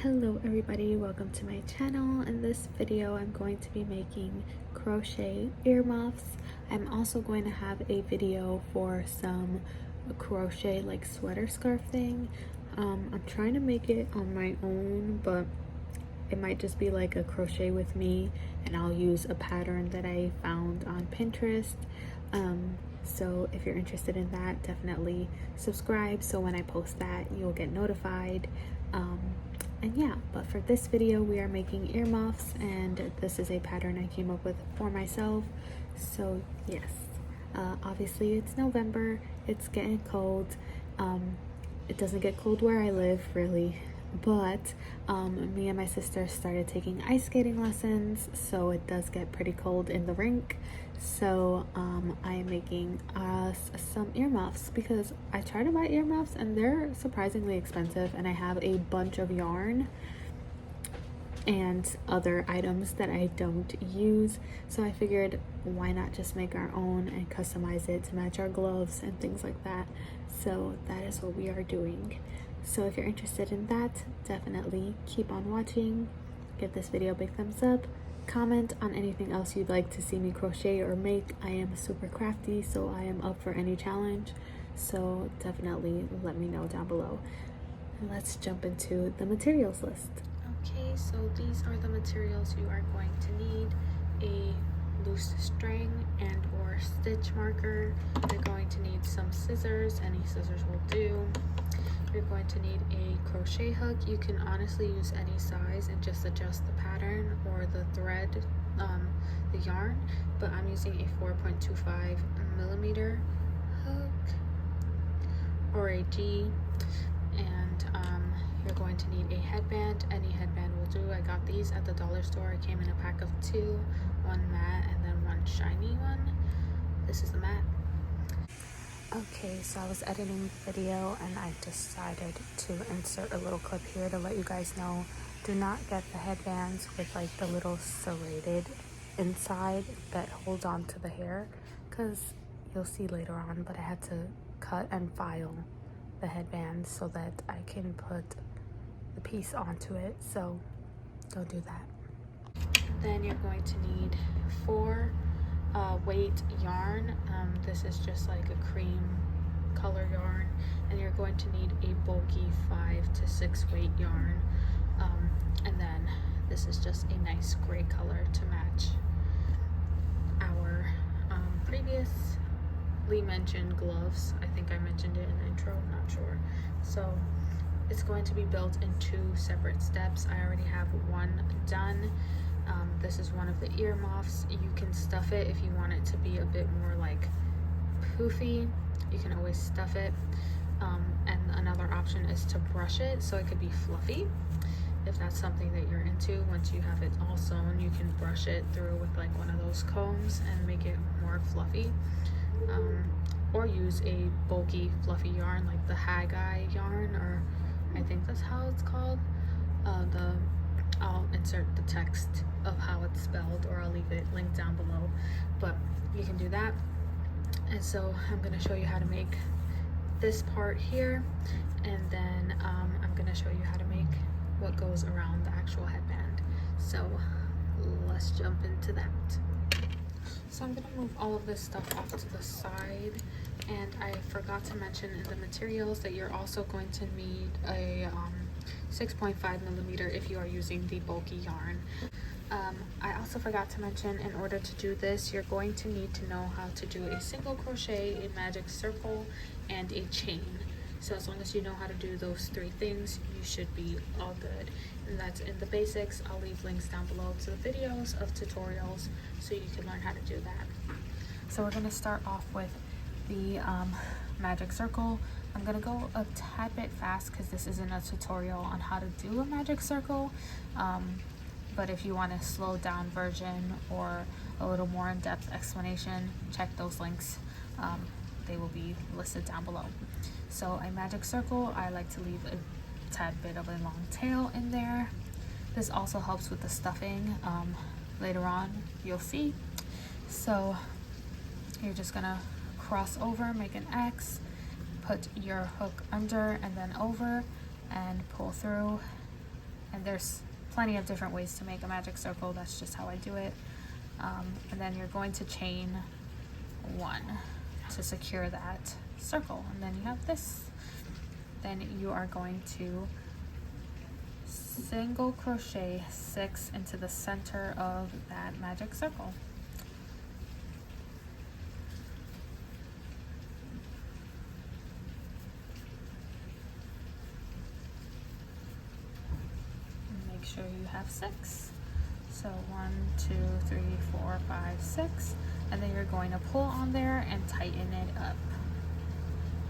Hello everybody, welcome to my channel. In this video I'm going to be making crochet earmuffs. I'm also going to have a video for some crochet like sweater scarf thing. I'm trying to make it on my own, but it might just be like a crochet with me, and I'll use a pattern that I found on Pinterest. So if you're interested in that, definitely subscribe so when I post that you'll get notified. And yeah, but for this video we are making earmuffs, and this is a pattern I came up with for myself. So yes, obviously it's November, it's getting cold. It doesn't get cold where I live really, but me and my sister started taking ice skating lessons, so it does get pretty cold in the rink. So I am making us some earmuffs because I tried to buy earmuffs and they're surprisingly expensive, and I have a bunch of yarn and other items that I don't use, so I figured why not just make our own and customize it to match our gloves and things like that. So that is what we are doing. So if you're interested in that, definitely keep on watching. Give this video a big thumbs up. Comment on anything else you'd like to see me crochet or make. I am super crafty, so I am up for any challenge. So definitely let me know down below. And let's jump into the materials list. Okay, so these are the materials you are going to need. A loose string and or stitch marker. You're going to need some scissors. Any scissors will do. You're going to need a crochet hook. You can honestly use any size and just adjust the pattern or the thread, the yarn, but I'm using a 4.25 millimeter hook or a G. And you're going to need a headband. Any headband will do. I got these at the dollar store. It came in a pack of 2, one matte and then one shiny one. This is the matte. Okay, so I was editing the video and I decided to insert a little clip here to let you guys know, do not get the headbands with like the little serrated inside that hold on to the hair, because you'll see later on, but I had to cut and file the headbands so that I can put the piece onto it, so don't do that. Then you're going to need 4 weight yarn. This is just like a cream color yarn, and you're going to need a bulky 5 to 6 weight yarn, and then this is just a nice gray color to match our previously mentioned gloves. I think I mentioned it in the intro, not sure. So it's going to be built in 2 separate steps. I already have one done. This is one of the earmuffs. You can stuff it if you want it to be a bit more like poofy. You can always stuff it. And another option is to brush it so it could be fluffy. If that's something that you're into, once you have it all sewn, you can brush it through with like one of those combs and make it more fluffy. Or use a bulky fluffy yarn like the Haggai yarn, or I think that's how it's called. I'll insert the text of how it's spelled, or I'll leave it linked down below, but you can do that. And so I'm going to show you how to make this part here, and then I'm going to show you how to make what goes around the actual headband. So let's jump into that. So I'm going to move all of this stuff off to the side, and I forgot to mention in the materials that you're also going to need a 6.5 millimeter if you are using the bulky yarn. I also forgot to mention, in order to do this, you're going to need to know how to do a single crochet, a magic circle, and a chain. So as long as you know how to do those 3 things, you should be all good. And that's in the basics. I'll leave links down below to the videos of tutorials so you can learn how to do that. So we're going to start off with the magic circle. I'm going to go a tad bit fast because this isn't a tutorial on how to do a magic circle. But if you want a slowed down version or a little more in-depth explanation, check those links. They will be listed down below. So a magic circle, I like to leave a tad bit of a long tail in there. This also helps with the stuffing. Later on, you'll see. So you're just gonna cross over, make an X, put your hook under and then over, and pull through, And there's plenty of different ways to make a magic circle. That's just how I do it. And then you're going to chain 1 to secure that circle, and then you have this. Then you are going to single crochet 6 into the center of that magic circle. And make sure you have 6. So 1, 2, 3, 4, 5, 6, and then you're going to pull on there and tighten it up.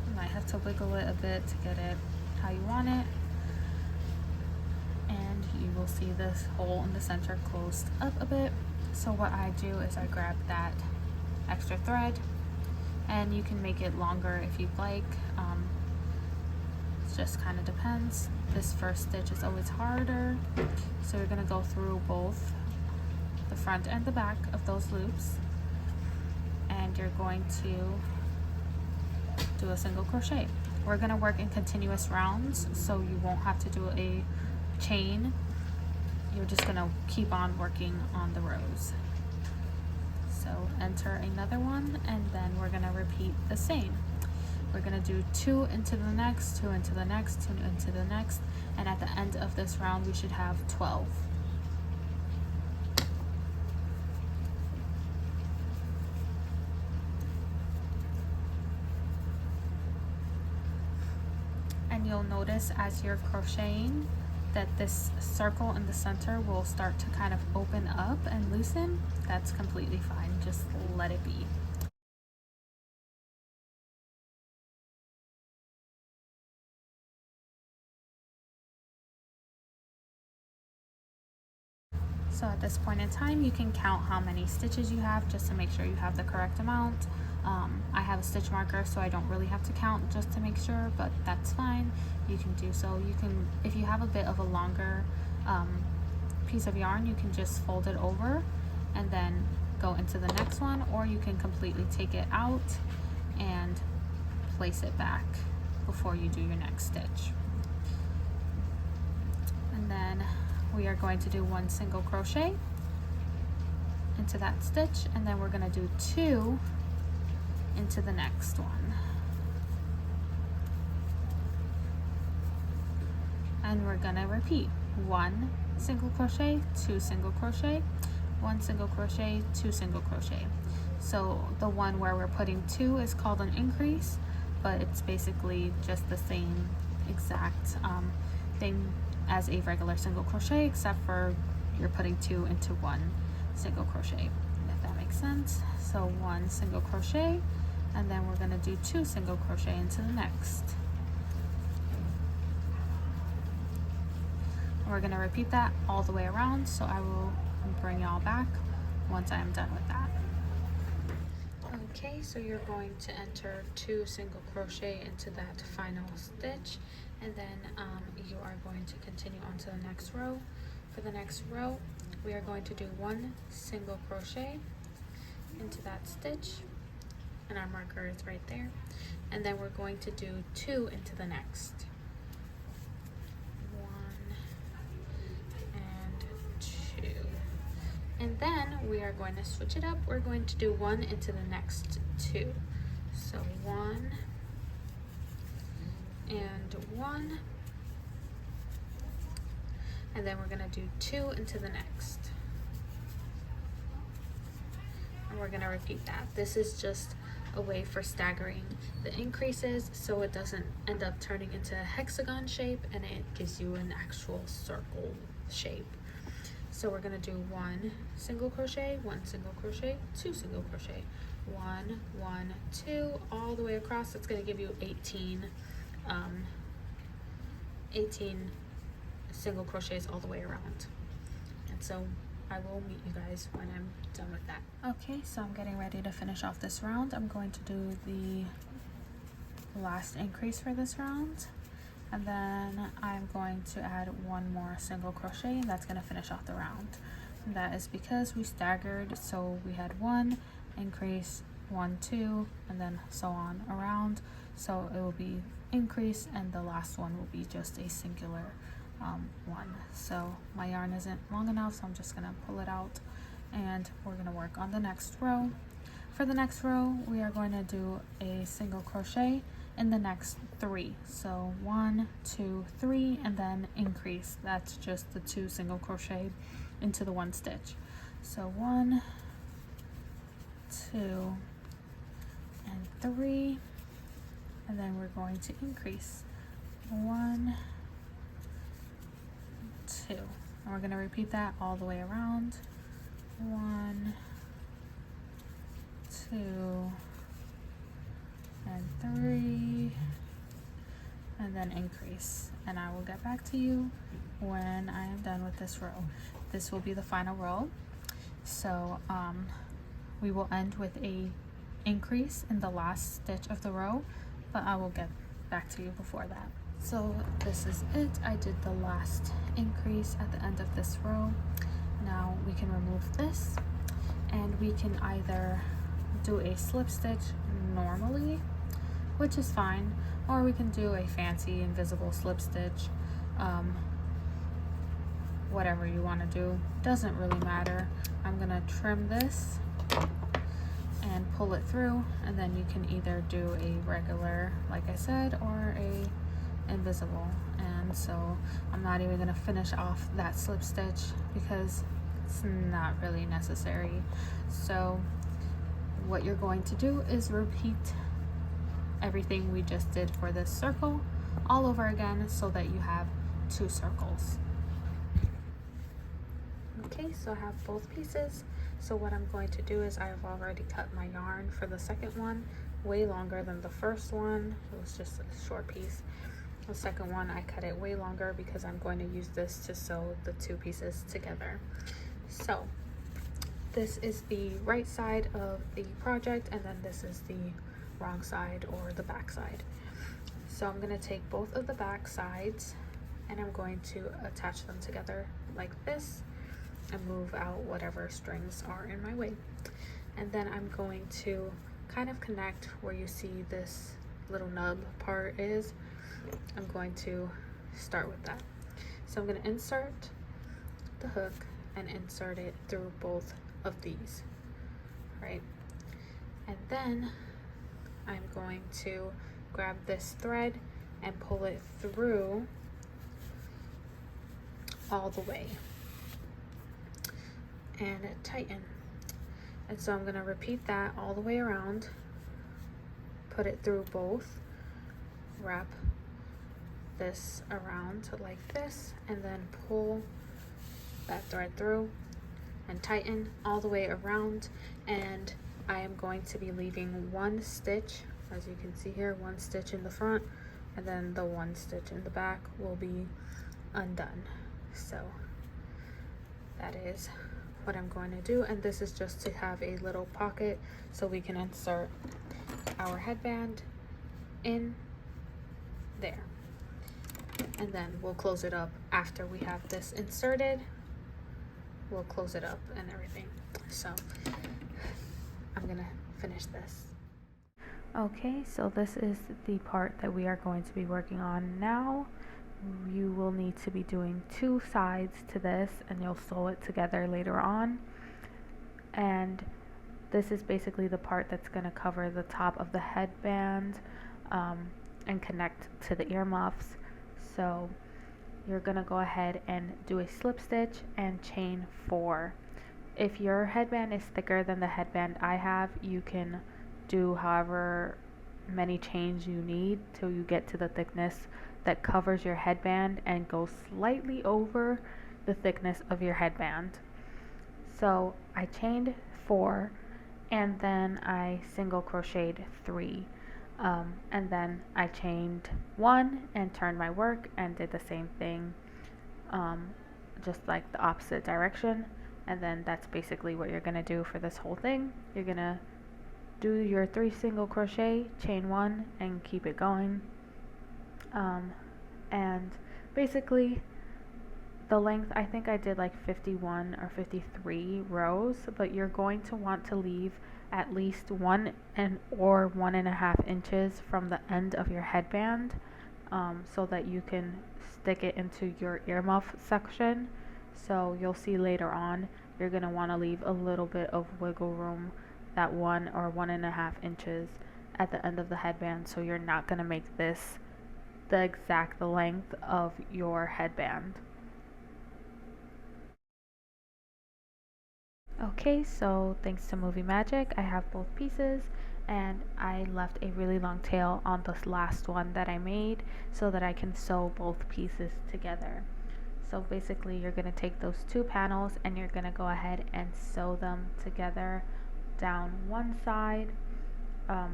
You might have to wiggle it a bit to get it how you want it, and you will see this hole in the center closed up a bit. So what I do is I grab that extra thread, and you can make it longer if you'd like. It just kind of depends. This first stitch is always harder, so you're going to go through both the front and the back of those loops, and you're going to do a single crochet. We're going to work in continuous rounds, so you won't have to do a chain. You're just going to keep on working on the rows. So enter another one, and then we're going to repeat the same. We're going to do 2 into the next, 2 into the next, 2 into the next, and at the end of this round we should have 12. And you'll notice as you're crocheting that this circle in the center will start to kind of open up and loosen. That's completely fine, just let it be. So at this point in time, you can count how many stitches you have just to make sure you have the correct amount. I have a stitch marker, so I don't really have to count just to make sure, but that's fine. You can do so. You can, if you have a bit of a longer piece of yarn, you can just fold it over and then go into the next one, or you can completely take it out and place it back before you do your next stitch. And then we are going to do 1 single crochet into that stitch, and then we're going to do 2 into the next one, and we're going to repeat 1 single crochet, 2 single crochet, 1 single crochet, 2 single crochet. So the one where we're putting 2 is called an increase, but it's basically just the same exact thing as a regular single crochet, except for you're putting 2 into 1 single crochet, if that makes sense. So 1 single crochet, and then we're going to do 2 single crochet into the next. We're going to repeat that all the way around, so I will bring y'all back once I am done with that. Okay, so you're going to enter 2 single crochet into that final stitch, and then you are going to continue on to the next row. For the next row, we are going to do 1 single crochet into that stitch, and our marker is right there, and then we're going to do 2 into the next. 1 and 2. And then we are going to switch it up. We're going to do 1 into the next 2. So 1 and 1, and then we're going to do 2 into the next, and we're going to repeat that. This is just a way for staggering the increases so it doesn't end up turning into a hexagon shape, and it gives you an actual circle shape. So we're going to do 1 single crochet, 1 single crochet, 2 single crochet, 1 1 2 all the way across. It's going to give you 18 single crochets all the way around. And so I will meet you guys when I'm done with that. Okay, so I'm getting ready to finish off this round. I'm going to do the last increase for this round, and then I'm going to add 1 more single crochet, and that's going to finish off the round. And that is because we staggered, so we had 1 increase, 1 2, and then so on around. So it will be increase, and the last one will be just a singular one. So my yarn isn't long enough, so I'm just gonna pull it out and we're gonna work on the next row. For the next row, we are going to do a single crochet in the next 3. So 1, 2, 3, and then increase. That's just the 2 single crochet into the 1 stitch. So 1, 2, and 3, and then we're going to increase 1, 2, and we're going to repeat that all the way around. 1, 2, and 3, and then increase. And I will get back to you when I am done with this row. This will be the final row. So we will end with a increase in the last stitch of the row, but I will get back to you before that. So this is it. I did the last increase at the end of this row. Now we can remove this, and we can either do a slip stitch normally, which is fine, or we can do a fancy invisible slip stitch. Whatever you want to do, doesn't really matter. I'm gonna trim this and pull it through, and then you can either do a regular, like I said, or a invisible. And so I'm not even gonna finish off that slip stitch because it's not really necessary. So what you're going to do is repeat everything we just did for this circle all over again so that you have 2 circles. Okay, so I have both pieces. So what I'm going to do is I've already cut my yarn for the second one way longer than the first one. It was just a short piece. The second one I cut it way longer because I'm going to use this to sew the 2 pieces together. So this is the right side of the project, and then this is the wrong side or the back side. So I'm going to take both of the back sides and I'm going to attach them together like this and move out whatever strings are in my way. And then I'm going to kind of connect where you see this little nub part is. I'm going to start with that. So I'm going to insert the hook and insert it through both of these, right? And then I'm going to grab this thread and pull it through all the way and tighten. And so I'm going to repeat that all the way around, put it through both, wrap this around like this, and then pull that thread through and tighten all the way around. And I am going to be leaving 1 stitch, as you can see here, 1 stitch in the front, and then the 1 stitch in the back will be undone. So that is what I'm going to do, and this is just to have a little pocket so we can insert our headband in there, and then we'll close it up after we have this inserted. We'll close it up and everything. So I'm gonna finish this. Okay, so this is the part that we are going to be working on now. You will need to be doing 2 sides to this, and you'll sew it together later on. And this is basically the part that's going to cover the top of the headband and connect to the earmuffs. So you're going to go ahead and do a slip stitch and chain 4. If your headband is thicker than the headband I have, you can do however many chains you need till you get to the thickness that covers your headband and goes slightly over the thickness of your headband. So I chained 4, and then I single crocheted 3, and then I chained 1 and turned my work and did the same thing, just like the opposite direction. And then that's basically what you're gonna do for this whole thing. You're gonna do your 3 single crochet, chain 1, and keep it going. And basically the length, I think I did like 51 or 53 rows, but you're going to want to leave at least 1 or 1.5 inches from the end of your headband so that you can stick it into your earmuff section. So you'll see later on, you're going to want to leave a little bit of wiggle room, that 1 or 1.5 inches at the end of the headband, so you're not going to make this the exact length of your headband. Okay, so thanks to Movie Magic, I have both pieces, and I left a really long tail on this last one that I made so that I can sew both pieces together. So basically you're going to take those 2 panels and you're going to go ahead and sew them together down one side,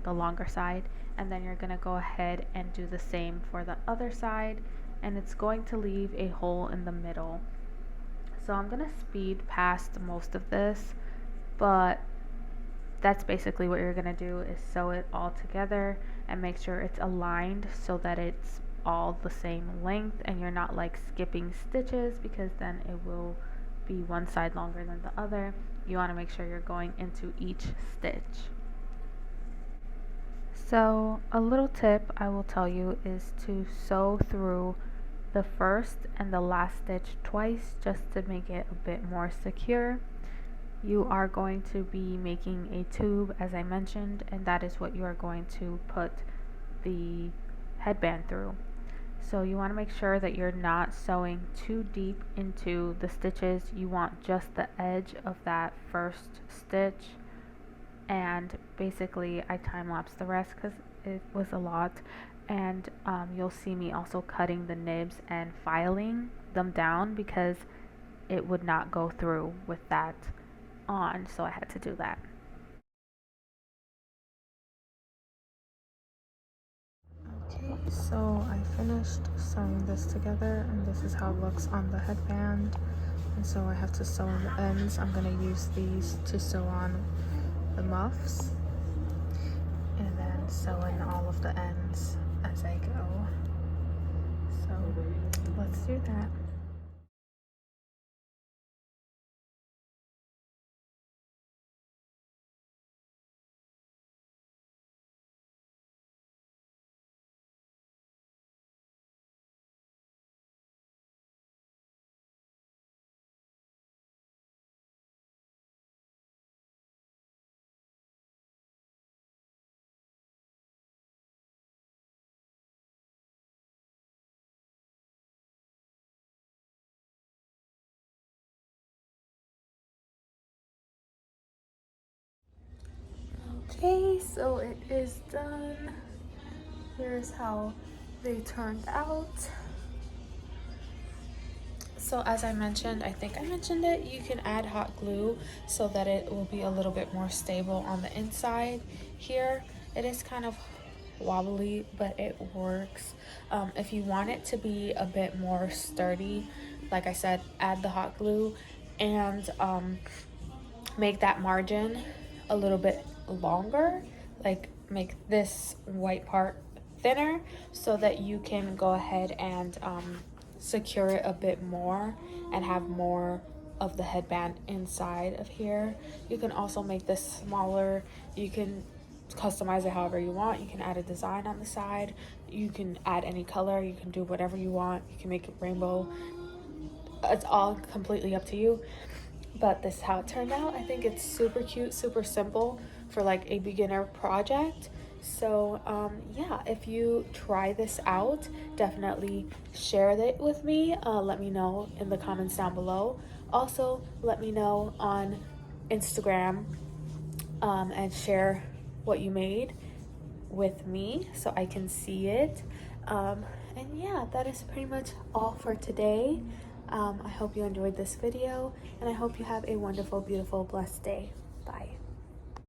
the longer side, and then you're going to go ahead and do the same for the other side, and it's going to leave a hole in the middle. So I'm going to speed past most of this, but that's basically what you're going to do, is sew it all together and make sure it's aligned so that it's all the same length and you're not like skipping stitches, because then it will be one side longer than the other. You want to make sure you're going into each stitch. So a little tip I will tell you is to sew through the first and the last stitch twice, just to make it a bit more secure. You are going to be making a tube, as I mentioned, and that is what you are going to put the headband through. So you want to make sure that you're not sewing too deep into the stitches. You want just the edge of that first stitch, and basically I time-lapsed the rest because it was a lot. And you'll see me also cutting the nibs and filing them down because it would not go through with that on, so I had to do that. Okay, so I finished sewing this together, and this is how it looks on the headband. And so I have to sew on the ends. I'm going to use these to sew on the muffs, and then sew in all of the ends as I go. So let's do that. Okay, so it is done. Here's how they turned out. So as I mentioned, I think I mentioned it, you can add hot glue so that it will be a little bit more stable on the inside. Here it is kind of wobbly, but it works. If you want it to be a bit more sturdy, like I said, add the hot glue and make that margin a little bit longer, like make this white part thinner so that you can go ahead and secure it a bit more and have more of the headband inside of here. You can also make this smaller. You can customize it however you want. You can add a design on the side. You can add any color. You can do whatever you want. You can make it rainbow. It's all completely up to you. But this is how it turned out. I think it's super cute, super simple for like a beginner project. So yeah, if you try this out, definitely share it with me. Let me know in the comments down below. Also, let me know on Instagram and share what you made with me so I can see it. And yeah, that is pretty much all for today. I hope you enjoyed this video, and I hope you have a wonderful, beautiful, blessed day. Bye.